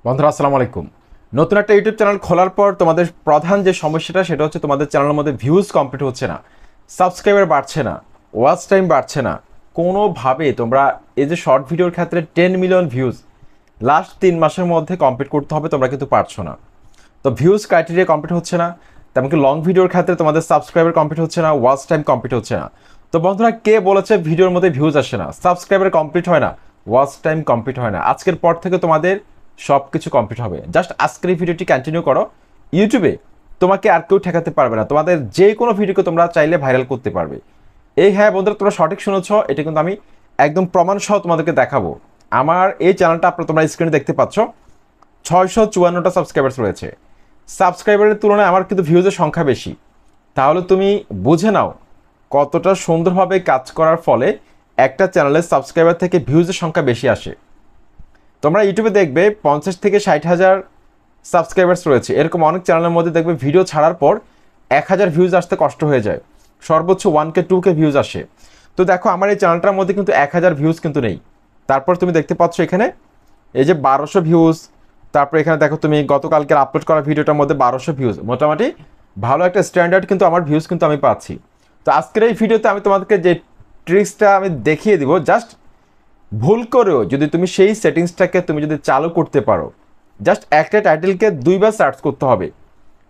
বন্ধুরা আসসালামু আলাইকুম। নতুন একটা ইউটিউব চ্যানেল খোলার পর তোমাদের প্রধান যে সমস্যাটা সেটা হচ্ছে তোমাদের চ্যানেলের মধ্যে ভিউজ কমপ্লিট হচ্ছে না, সাবস্ক্রাইবার বাড়ছে না, ওয়াচ টাইম বাড়ছে না। কোনোভাবে তোমরা এই যে শর্ট ভিডিওর ক্ষেত্রে 10 মিলিয়ন ভিউজ লাস্ট 3 মাসের মধ্যে কমপ্লিট করতে হবে, তোমরা কিন্তু পারছো না। তো ভিউজ ক্রাইটেরিয়া কমপ্লিট হচ্ছে না, তেমনকি লং ভিডিওর ক্ষেত্রে তোমাদের সাবস্ক্রাইবার কমপ্লিট হচ্ছে না, ওয়াচ টাইম কমপ্লিট হচ্ছে না। তো বন্ধুরা, কে বলেছে ভিডিওর মধ্যে ভিউজ আসে না, সাবস্ক্রাইবার কমপ্লিট হয় না, ওয়াচ টাইম কমপ্লিট হয় না? আজকের পর থেকে তোমাদের সব কিছু কমপ্লিট হবে। জাস্ট আজকের এই ভিডিওটি কন্টিনিউ করো। ইউটিউবে তোমাকে আর কেউ ঠেকাতে পারবে না, তোমাদের যে কোনো ভিডিওকে তোমরা চাইলে ভাইরাল করতে পারবে। এই হ্যাঁ বন্ধুরা, তোমরা সঠিক শুনেছ, এটা কিন্তু আমি একদম প্রমাণ সহ তোমাদেরকে দেখাবো। আমার এই চ্যানেলটা তোমরা স্ক্রিনে দেখতে পাচ্ছ, 654টা সাবস্ক্রাইবার্স রয়েছে। সাবস্ক্রাইবারের তুলনায় আমার কিন্তু ভিউজের সংখ্যা বেশি। তাহলে তুমি বুঝে নাও কতটা সুন্দরভাবে কাজ করার ফলে একটা চ্যানেলের সাবস্ক্রাইবার থেকে ভিউজের সংখ্যা বেশি আসে। তোমরা ইউটিউবে দেখবে 50 থেকে 60 হাজার সাবস্ক্রাইবার্স রয়েছে, এরকম অনেক চ্যানেলের মধ্যে দেখবে ভিডিও ছাড়ার পর 1000 ভিউজ আসতে কষ্ট হয়ে যায়, সর্বোচ্চ 1K 2K ভিউজ আসে। তো দেখো আমার এই চ্যানেলটার মধ্যে কিন্তু 1000 ভিউজ কিন্তু নেই। তারপর তুমি দেখতে পাচ্ছ এখানে এই যে 1200 ভিউজ। তারপর এখানে দেখো তুমি গতকালকে আপলোড করা ভিডিওটার মধ্যে 1200 ভিউজ, মোটামুটি ভালো একটা স্ট্যান্ডার্ড কিন্তু আমার ভিউজ কিন্তু আমি পাচ্ছি। তো আজকের এই ভিডিওতে আমি তোমাদেরকে যে ট্রিক্সটা আমি দেখিয়ে দিব, জাস্ট ভুল করেও যদি তুমি সেই সেটিংসটাকে তুমি যদি চালু করতে পারো, জাস্ট একটা টাইটেলকে 2বার সার্চ করতে হবে,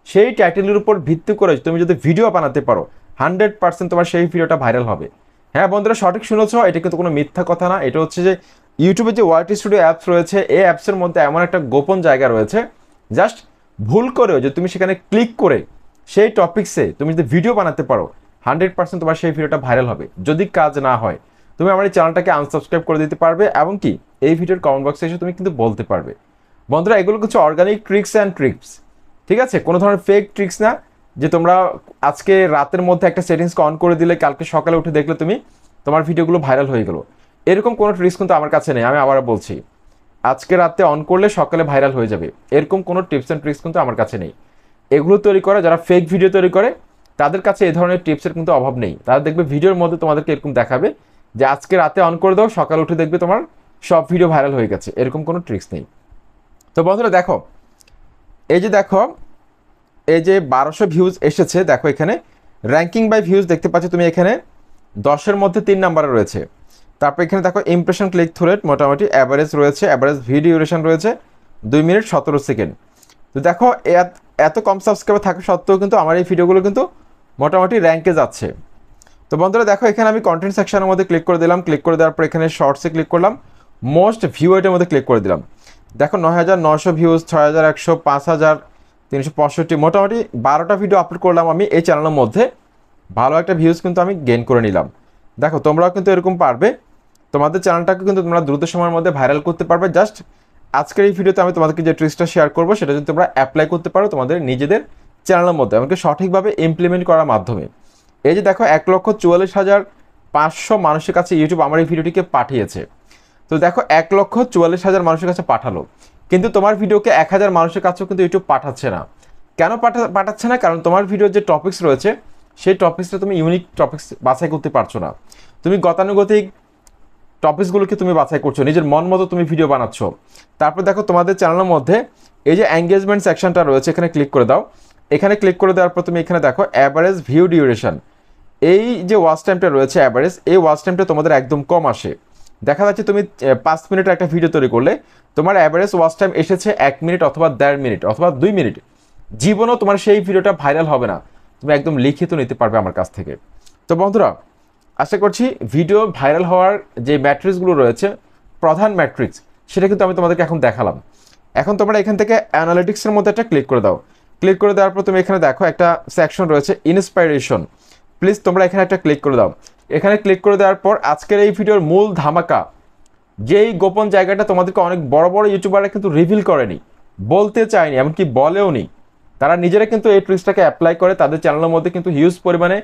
সেই টাইটেলের উপর ভিত্তি করে তুমি যদি ভিডিও বানাতে পারো, 100% তোমার সেই ভিডিওটা ভাইরাল হবে। হ্যাঁ বন্ধুরা, সঠিক শুনেছ, এটা কিন্তু কোনো মিথ্যা কথা না। এটা হচ্ছে যে ইউটিউবে যে ওয়াইটি স্টুডিও অ্যাপস রয়েছে, এই অ্যাপসের মধ্যে এমন একটা গোপন জায়গা রয়েছে, জাস্ট ভুল করেও যে তুমি সেখানে ক্লিক করে সেই টপিক্সে তুমি যদি ভিডিও বানাতে পারো, 100% তোমার সেই ভিডিওটা ভাইরাল হবে। যদি কাজ না হয়, তুমি আমার এই চ্যানেলটাকে আনসাবস্ক্রাইব করে দিতে পারবে, এবং কি এই ভিডিওর কমেন্ট বক্সে এসে তুমি কিন্তু বলতে পারবে। বন্ধুরা, এগুলো কিছু অর্গানিক ট্রিক্স অ্যান্ড ট্রিক্স, ঠিক আছে? কোনো ধরনের ফেক ট্রিক্স না যে তোমরা আজকে রাতের মধ্যে একটা সেটিংসকে অন করে দিলে কালকে সকালে উঠে দেখলে তুমি তোমার ভিডিওগুলো ভাইরাল হয়ে গেলো। এরকম কোনো ট্রিক্স কিন্তু আমার কাছে নেই। আমি আবার বলছি, আজকে রাতে অন করলে সকালে ভাইরাল হয়ে যাবে, এরকম কোনো টিপস অ্যান্ড ট্রিক্স কিন্তু আমার কাছে নেই। এগুলো তৈরি করে যারা ফেক ভিডিও তৈরি করে, তাদের কাছে এই ধরনের টিপসের কিন্তু অভাব নেই। তারা দেখবে ভিডিওর মধ্যে তোমাদেরকে এরকম দেখাবে যে আজকে রাতে অন করে দাও, সকালে উঠে দেখবে তোমার সব ভিডিও ভাইরাল হয়ে গেছে, এরকম কোনো ট্রিক্স নেই। তো বন্ধুরা দেখো, এই যে দেখো, এই যে 1200 ভিউজ এসেছে, দেখো এখানে র্যাঙ্কিং বাই ভিউজ দেখতে পাচ্ছ তুমি, এখানে 10-এর মধ্যে 3 নম্বরে রয়েছে। তারপর এখানে দেখো ইমপ্রেশন ক্লিক থ্রু রেট মোটামুটি অ্যাভারেজ রয়েছে, অ্যাভারেজ ভিডিও ডিউরেশন রয়েছে 2 মিনিট 17 সেকেন্ড। তো দেখো এত কম সাবস্ক্রাইবার থাকা সত্ত্বেও কিন্তু আমার এই ভিডিওগুলো কিন্তু মোটামুটি র্যাঙ্কে যাচ্ছে। তো বন্ধুরা দেখো, এখানে আমি কন্টেন্ট সেকশনের মধ্যে ক্লিক করে দিলাম, ক্লিক করে দেওয়ার পর এখানে শর্টসে ক্লিক করলাম, মোস্ট ভিউ এর মধ্যে ক্লিক করে দিলাম। দেখো 9900 ভিউজ, 6100, 5365, মোটামুটি 12টা ভিডিও আপলোড করলাম আমি এই চ্যানেলের মধ্যে, ভালো একটা ভিউজ কিন্তু আমি গেইন করে নিলাম। দেখো তোমরাও কিন্তু এরকম পারবে, তোমাদের চ্যানেলটাকে কিন্তু তোমরা দ্রুত সময়ের মধ্যে ভাইরাল করতে পারবে। জাস্ট আজকের এই ভিডিওতে আমি তোমাদেরকে যে ট্রিক্সটা শেয়ার করবো, সেটা যদি তোমরা অ্যাপ্লাই করতে পারো তোমাদের নিজেদের চ্যানেলের মধ্যে, এমনকি সঠিকভাবে ইমপ্লিমেন্ট করার মাধ্যমে। এই যে দেখো 1,44,500 মানুষের কাছে ইউটিউব আমার এই ভিডিওটিকে পাঠিয়েছে। তো দেখো 1,44,000 মানুষের কাছে পাঠালো, কিন্তু তোমার ভিডিওকে 1000 মানুষের কাছেও কিন্তু ইউটিউব পাঠাচ্ছে না। কেন পাঠাচ্ছে না? কারণ তোমার ভিডিওর যে টপিক্স রয়েছে, সেই টপিক্সটা তুমি ইউনিক টপিক্স বাছাই করতে পারছো না। তুমি গতানুগতিক টপিকসগুলোকে তুমি বাছাই করছো, নিজের মন মতো তুমি ভিডিও বানাচ্ছ। তারপর দেখো তোমাদের চ্যানেলের মধ্যে এই যে এঙ্গেজমেন্ট সেকশনটা রয়েছে, এখানে ক্লিক করে দাও। এখানে ক্লিক করে দেওয়ার পর তুমি এখানে দেখো অ্যাভারেজ ভিউ ডিউরেশন, এই যে ওয়াচ টাইমটা রয়েছে অ্যাভারেজ, এই ওয়াচ টাইমটা তোমাদের একদম কম আসে। দেখা যাচ্ছে তুমি 5 মিনিটের একটা ভিডিও তৈরি করলে তোমার অ্যাভারেজ ওয়াচ টাইম এসেছে 1 মিনিট অথবা 1.5 মিনিট অথবা 2 মিনিট। জীবনও তোমার সেই ভিডিওটা ভাইরাল হবে না, তুমি একদম লিখিত নিতে পারবে আমার কাছ থেকে। তো বন্ধুরা, আশা করছি ভিডিও ভাইরাল হওয়ার যে ম্যাট্রিক্সগুলো রয়েছে, প্রধান ম্যাট্রিক্স, সেটা কিন্তু আমি তোমাদেরকে এখন দেখালাম। এখন তোমরা এখান থেকে অ্যানালিটিক্সের মধ্যে একটা ক্লিক করে দাও। ক্লিক করে দেওয়ার পর তুমি এখানে দেখো একটা সেকশন রয়েছে ইন্সপাইরেশন, প্লিজ তোমরা এখানে একটা ক্লিক করে দাও। এখানে ক্লিক করে দেওয়ার পর আজকের এই ভিডিওর মূল ধামাকা, যেই গোপন জায়গাটা তোমাদেরকে অনেক বড় বড় ইউটিউবাররা কিন্তু রিভিল করেনি, বলতে চায়নি, এমনকি বলেও নি, তারা নিজেরা কিন্তু এই ট্রিক্সটাকে অ্যাপ্লাই করে তাদের চ্যানেলের মধ্যে কিন্তু হিউজ পরিমাণে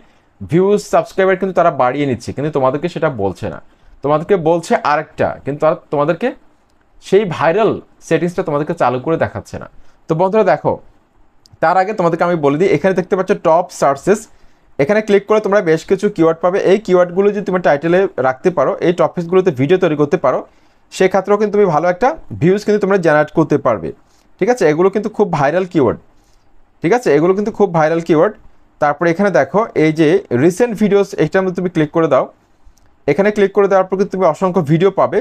ভিউজ সাবস্ক্রাইবার কিন্তু তারা বাড়িয়ে নিচ্ছে, কিন্তু তোমাদেরকে সেটা বলছে না। তোমাদেরকে বলছে আরেকটা, কিন্তু তারা তোমাদেরকে সেই ভাইরাল সেটিংসটা তোমাদেরকে চালু করে দেখাচ্ছে না। তো বন্ধুরা দেখো, তার আগে তোমাদেরকে আমি বলে দিই, এখানে দেখতে পাচ্ছ টপ সার্চেস, এখানে ক্লিক করে তোমরা বেশ কিছু কিওয়ার্ড পাবে। এই কিওয়ার্ডগুলো যদি তুমি টাইটেলে রাখতে পারো, এই টপিকসগুলোতে ভিডিও তৈরি করতে পারো, সেক্ষেত্রেও কিন্তু তুমি ভালো একটা ভিউজ কিন্তু তোমরা জেনারেট করতে পারবে। ঠিক আছে, এগুলো কিন্তু খুব ভাইরাল কিওয়ার্ড। ঠিক আছে, এগুলো কিন্তু খুব ভাইরাল কিওয়ার্ড। তারপরে এখানে দেখো এই যে রিসেন্ট ভিডিওস, এইটার মধ্যে তুমি ক্লিক করে দাও। এখানে ক্লিক করে দেওয়ার পর কিন্তু তুমি অসংখ্য ভিডিও পাবে,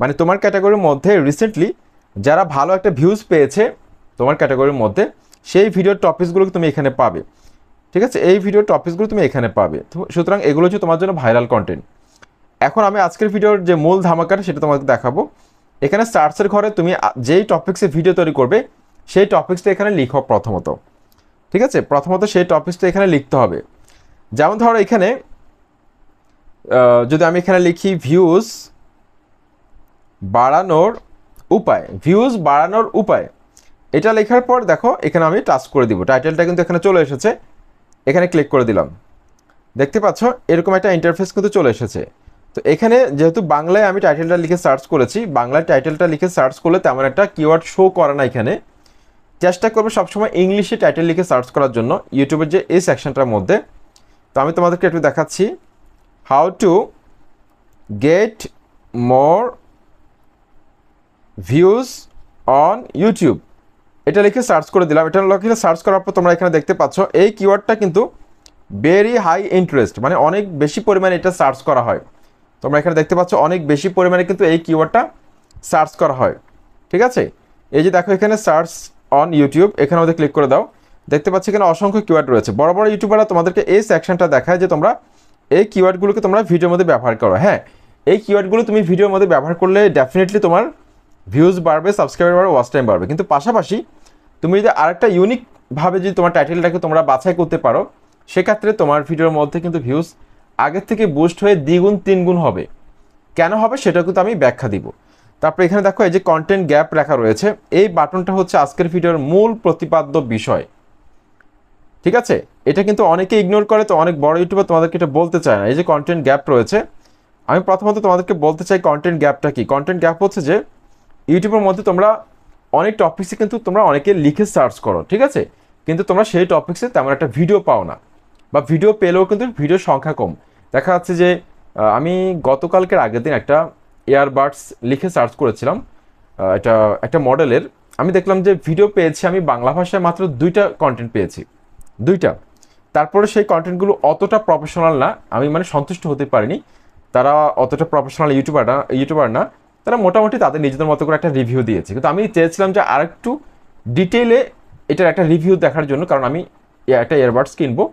মানে তোমার ক্যাটাগরির মধ্যে রিসেন্টলি যারা ভালো একটা ভিউজ পেয়েছে তোমার ক্যাটাগরির মধ্যে, সেই ভিডিওর টপিকসগুলো তুমি এখানে পাবে। ঠিক আছে, এই ভিডিওর টপিকসগুলো তুমি এখানে পাবে। তো সুতরাং এগুলো হচ্ছে তোমার জন্য ভাইরাল কন্টেন্ট। এখন আমি আজকের ভিডিওর যে মূল ধামাকাটা সেটা তোমাকে দেখাবো। এখানে সার্চের ঘরে তুমি যেই টপিক্সে ভিডিও তৈরি করবে সেই টপিক্সটা এখানে লিখো প্রথমত। ঠিক আছে, প্রথমত সেই টপিক্সটা এখানে লিখতে হবে। যেমন ধরো এখানে যদি আমি এখানে লিখি ভিউজ বাড়ানোর উপায়, ভিউজ বাড়ানোর উপায়, এটা লেখার পর দেখো এখানে আমি টাচ করে দিব। টাইটেলটা কিন্তু এখানে চলে এসেছে, এখানে ক্লিক করে দিলাম। দেখতে পাচ্ছ এরকম একটা ইন্টারফেস কিন্তু চলে এসেছে। তো এখানে যেহেতু বাংলায় আমি টাইটেলটা লিখে সার্চ করেছি, বাংলায় টাইটেলটা লিখে সার্চ করলে তেমন একটা কিওয়ার্ড শো করে না এখানে। চেষ্টা করবে সবসময় ইংলিশে টাইটেল লিখে সার্চ করার জন্য ইউটিউবের যে এই সেকশনটার মধ্যে। তো আমি তোমাদেরকে একটু দেখাচ্ছি, how to get more views on YouTube, এটা লিখে সার্চ করে দিলাম। এটা লিখে সার্চ করার পর তোমরা এখানে দেখতে পাচ্ছ এই কিওয়ার্ডটা কিন্তু ভেরি হাই ইন্টারেস্ট, মানে অনেক বেশি পরিমাণে এটা সার্চ করা হয়। তোমরা এখানে দেখতে পাচ্ছ অনেক বেশি পরিমাণে কিন্তু এই কিওয়ার্ডটা সার্চ করা হয়। ঠিক আছে, এই যে দেখো এখানে সার্চ অন ইউটিউব, এখানে আমাদের ক্লিক করে দাও। দেখতে পাচ্ছি এখানে অসংখ্য কিওয়ার্ড রয়েছে। বড় বড় ইউটিউবাররা তোমাদেরকে এই সেকশনটা দেখায় যে তোমরা এই কিওয়ার্ডগুলোকে তোমরা ভিডিওর মধ্যে ব্যবহার করো। হ্যাঁ, এই কিওয়ার্ডগুলো তুমি ভিডিওর মধ্যে ব্যবহার করলে ডেফিনেটলি তোমার ভিউজ বাড়বে, সাবস্ক্রাইবার বাড়বে, ওয়াচ টাইম বাড়বে। কিন্তু পাশাপাশি তুমি যদি আরেকটা ইউনিকভাবে যদি তোমার টাইটেলটাকে তোমরা বাছাই করতে পারো, সেক্ষেত্রে তোমার ভিডিওর মধ্যে কিন্তু ভিউজ আগের থেকে বুস্ট হয়ে দ্বিগুণ তিনগুণ হবে। কেন হবে সেটা কিন্তু আমি ব্যাখ্যা দিব। তারপরে এখানে দেখো এই যে কন্টেন্ট গ্যাপ লেখা রয়েছে, এই বাটনটা হচ্ছে আজকের ভিডিওর মূল প্রতিপাদ্য বিষয়। ঠিক আছে, এটা কিন্তু অনেকে ইগনোর করে, তো অনেক বড় ইউটিউবার তোমাদেরকে এটা বলতে চায় না। এই যে কন্টেন্ট গ্যাপ রয়েছে, আমি প্রথমত তোমাদেরকে বলতে চাই কন্টেন্ট গ্যাপটা কি। কন্টেন্ট গ্যাপ হচ্ছে যে ইউটিউবের মধ্যে তোমরা অনেক টপিক্সে কিন্তু তোমরা অনেকে লিখে সার্চ করো, ঠিক আছে, কিন্তু তোমরা সেই টপিক্সে তেমন একটা ভিডিও পাও না, বা ভিডিও পেলেও কিন্তু ভিডিওর সংখ্যা কম। দেখা যাচ্ছে যে আমি গতকালকের আগের দিন একটা ইয়ারবাডস লিখে সার্চ করেছিলাম, এটা একটা মডেলের। আমি দেখলাম যে ভিডিও পেয়েছি আমি বাংলা ভাষায় মাত্র 2টা কন্টেন্ট পেয়েছি, 2টা। তারপরে সেই কন্টেন্টগুলো অতটা প্রফেশনাল না, আমি মানে সন্তুষ্ট হতে পারিনি। তারা অতটা প্রফেশনাল ইউটিউবার না, তারা মোটামুটি তাদের নিজেদের মতো করে একটা রিভিউ দিয়েছে। কিন্তু আমি চেয়েছিলাম যে আরেকটু ডিটেইলে এটার একটা রিভিউ দেখার জন্য, কারণ আমি একটা ইয়ারবাডস কিনবো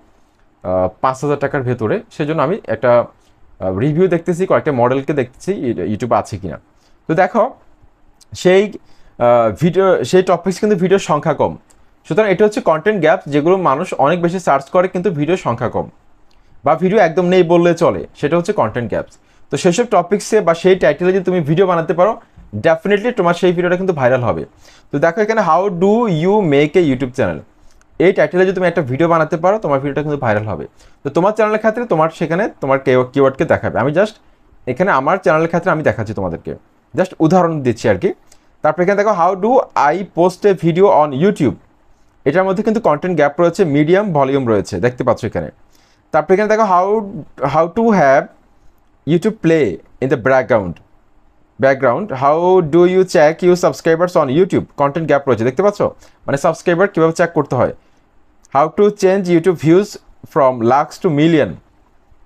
5,000 টাকার ভেতরে, সেজন্য আমি একটা রিভিউ দেখতেছি, কয়েকটা মডেলকে দেখতেছি ইউটিউবে আছে কিনা। তো দেখো সেই সেই টপিক্স কিন্তু ভিডিওর সংখ্যা কম। সুতরাং এটা হচ্ছে কন্টেন্ট গ্যাপ, যেগুলো মানুষ অনেক বেশি সার্চ করে কিন্তু ভিডিওর সংখ্যা কম, বা ভিডিও একদম নেই বললে চলে, সেটা হচ্ছে কন্টেন্ট গ্যাপস। তো সেসব টপিক্সে বা সেই টাইটেলে যদি তুমি ভিডিও বানাতে পারো, ডেফিনেটলি তোমার সেই ভিডিওটা কিন্তু ভাইরাল হবে। তো দেখো এখানে how do you make a YouTube channel, এই টাইটেলে যদি তুমি একটা ভিডিও বানাতে পারো তোমার ভিডিওটা কিন্তু ভাইরাল হবে। তো তোমার চ্যানেলের ক্ষেত্রে তোমার সেখানে তোমার কিওয়ার্ডকে দেখাবে। আমি জাস্ট এখানে আমার চ্যানেলের ক্ষেত্রে আমি দেখাচ্ছি তোমাদেরকে, জাস্ট উদাহরণ দিচ্ছি আর কি। তারপর এখানে দেখো how do I post a video on YouTube, এটার মধ্যে কিন্তু কন্টেন্ট গ্যাপ রয়েছে, মিডিয়াম, ভলিউম রয়েছে, দেখতে পাচ্ছ এখানে। তারপর এখানে দেখো how to have YouTube play in the background, how do you check you subscribers on YouTube, content gap রয়েছে, দেখতে পাচ্ছ, মানে সাবস্ক্রাইবার কীভাবে চেক করতে হয়। How to change YouTube views from lakhs to million,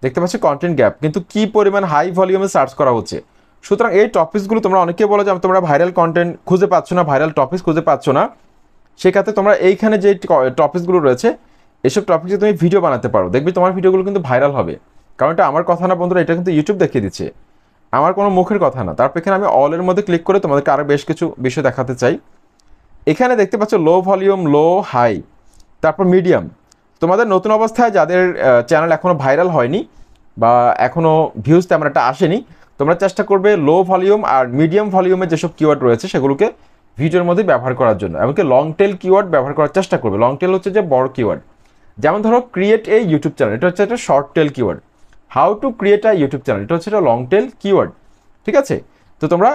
দেখতে পাচ্ছ কন্টেন্ট গ্যাপ, কিন্তু কি পরিমাণ হাই ভলিউমে সার্চ করা হচ্ছে। সুতরাং এই টপিকসগুলো তোমরা অনেকে বলো যে তোমরা ভাইরাল কন্টেন্ট খুঁজে পাচ্ছ না, ভাইরাল টপিকস খুঁজে পাচ্ছ না, সেক্ষেত্রে তোমরা এইখানে যে টপিকসগুলো রয়েছে এসব টপিকে তুমি ভিডিও বানাতে পারো, দেখবি তোমার ভিডিওগুলো কিন্তু ভাইরাল হবে। কারণ এটা আমার কথা না বন্ধুরা, এটা কিন্তু ইউটিউব দেখিয়ে দিচ্ছে, আমার কোনো মুখের কথা না। তারপর এখানে আমি অলের মধ্যে ক্লিক করে তোমাদেরকে আরও বেশ কিছু বিষয় দেখাতে চাই। এখানে দেখতে পাচ্ছ লো ভলিউম, লো, হাই, তারপর মিডিয়াম। তোমাদের নতুন অবস্থায় যাদের চ্যানেল এখনও ভাইরাল হয়নি বা এখনও ভিউজ তেমন একটা আসেনি, তোমরা চেষ্টা করবে লো ভলিউম আর মিডিয়াম ভলিউমের যেসব কিওয়ার্ড রয়েছে সেগুলোকে ভিডিওর মধ্যে ব্যবহার করার জন্য, এমনকি লং টেল কিওয়ার্ড ব্যবহার করার চেষ্টা করবে। লং টেল হচ্ছে যে বড় কিওয়ার্ড, যেমন ধরো ক্রিয়েট এ ইউটিউব চ্যানেল, এটা হচ্ছে একটা short tail keyword. How to create a YouTube channel, এটা হচ্ছে একটা লং টেল কিওয়ার্ড, ঠিক আছে। তো তোমরা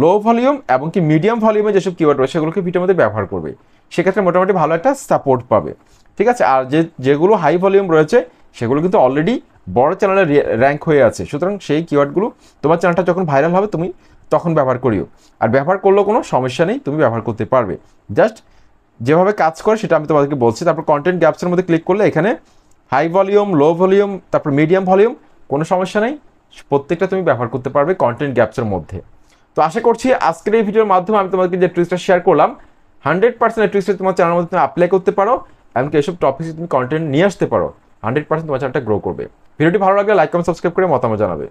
লো ভলিউম এবং কি মিডিয়াম ভলিউমে যেসব কিওয়ার্ড রয়েছে সেগুলোকে ভিডিওর মধ্যে ব্যবহার করবে, সেক্ষেত্রে মোটামুটি ভালো একটা সাপোর্ট পাবে, ঠিক আছে। আর যেগুলো হাই ভলিউম রয়েছে সেগুলো কিন্তু অলরেডি বড় চ্যানেলে র্যাঙ্ক হয়ে আছে, সুতরাং সেই কিওয়ার্ডগুলো তোমার চ্যানেলটা যখন ভাইরাল হবে তুমি তখন ব্যবহার করিও। আর ব্যবহার করলেও কোনো সমস্যা নেই, তুমি ব্যবহার করতে পারবে। জাস্ট যেভাবে কাজ করে সেটা আমি তোমাদেরকে বলছি। তারপর কন্টেন্ট গ্যাপসের মধ্যে ক্লিক করলে এখানে হাই ভলিউম, লো ভলিউম, তারপর মিডিয়াম ভলিউম, কোনো সমস্যা নেই, প্রত্যেকটা তুমি ব্যবহার করতে পারবে কন্টেন্ট গ্যাপসের মধ্যে। তো আশা করছি আজকের এই ভিডিওর মাধ্যমে আমি তোমাদেরকে যে ট্রিক্সটা শেয়ার করলাম 100% এই ট্রিক্সটা তোমার চ্যানেলের মধ্যে তুমি অ্যাপ্লাই করতে পারো, এমনকি এসব টপিক্সে তুমি কন্টেন্ট নিয়ে আসতে পারো, 100% তোমার চ্যানেলটা গ্রো করবে। ভিডিওটি ভালো লাগলে লাইক কমেন্ট সাবস্ক্রাইব করে মতামত জানাবে।